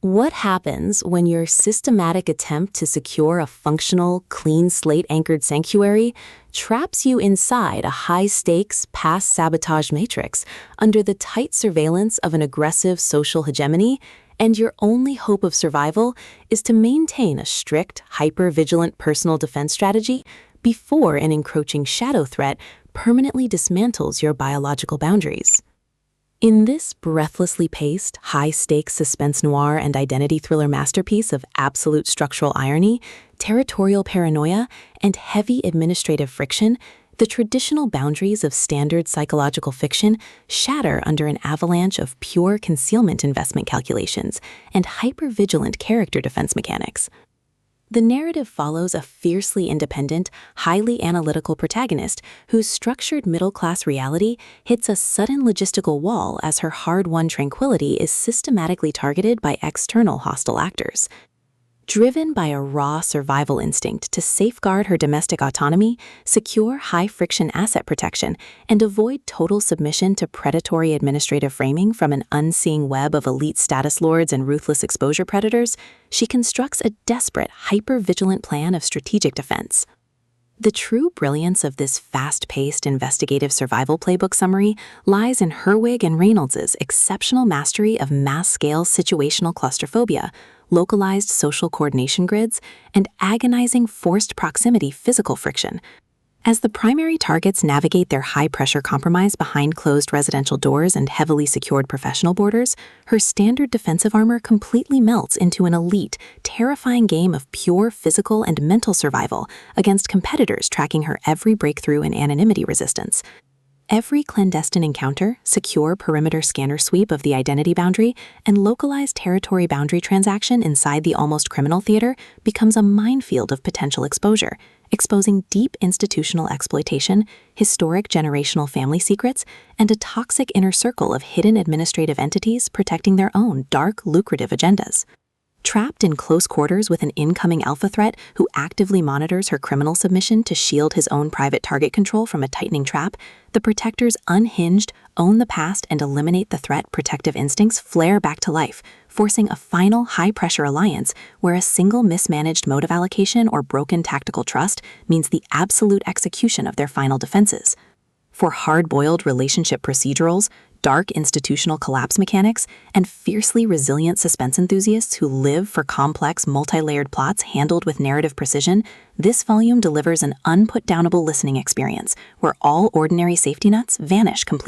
What happens when your systematic attempt to secure a functional, clean slate-anchored sanctuary traps you inside a high-stakes, past-sabotage matrix under the tight surveillance of an aggressive social hegemony, and your only hope of survival is to maintain a strict, hyper-vigilant personal defense strategy before an encroaching shadow threat permanently dismantles your biological boundaries? In this breathlessly paced, high-stakes suspense noir and identity thriller masterpiece of absolute structural irony, territorial paranoia, and heavy administrative friction, the traditional boundaries of standard psychological fiction shatter under an avalanche of pure concealment investment calculations and hyper-vigilant character defense mechanics. The narrative follows a fiercely independent, highly analytical protagonist whose structured middle-class reality hits a sudden logistical wall as her hard-won tranquility is systematically targeted by external hostile actors. Driven by a raw survival instinct to safeguard her domestic autonomy, secure high-friction asset protection, and avoid total submission to predatory administrative framing from an unseeing web of elite status lords and ruthless exposure predators, she constructs a desperate, hyper-vigilant plan of strategic defense. The true brilliance of this fast-paced investigative survival playbook summary lies in Herwig and Reynolds' exceptional mastery of mass-scale situational claustrophobia, localized social coordination grids, and agonizing forced proximity physical friction. As the primary targets navigate their high-pressure compromise behind closed residential doors and heavily secured professional borders, her standard defensive armor completely melts into an elite, terrifying game of pure physical and mental survival against competitors tracking her every breakthrough in anonymity resistance. Every clandestine encounter, secure perimeter scanner sweep of the identity boundary, and localized territory boundary transaction inside the almost criminal theater becomes a minefield of potential exposure, exposing deep institutional exploitation, historic generational family secrets, and a toxic inner circle of hidden administrative entities protecting their own dark, lucrative agendas. Trapped in close quarters with an incoming alpha threat who actively monitors her criminal submission to shield his own private target control from a tightening trap, the Protector's unhinged, own the past and eliminate the threat protective instincts flare back to life, forcing a final high-pressure alliance where a single mismanaged motive allocation or broken tactical trust means the absolute execution of their final defenses. For hard-boiled relationship procedurals, dark institutional collapse mechanics, and fiercely resilient suspense enthusiasts who live for complex, multi-layered plots handled with narrative precision, this volume delivers an unput-downable listening experience where all ordinary safety nets vanish completely.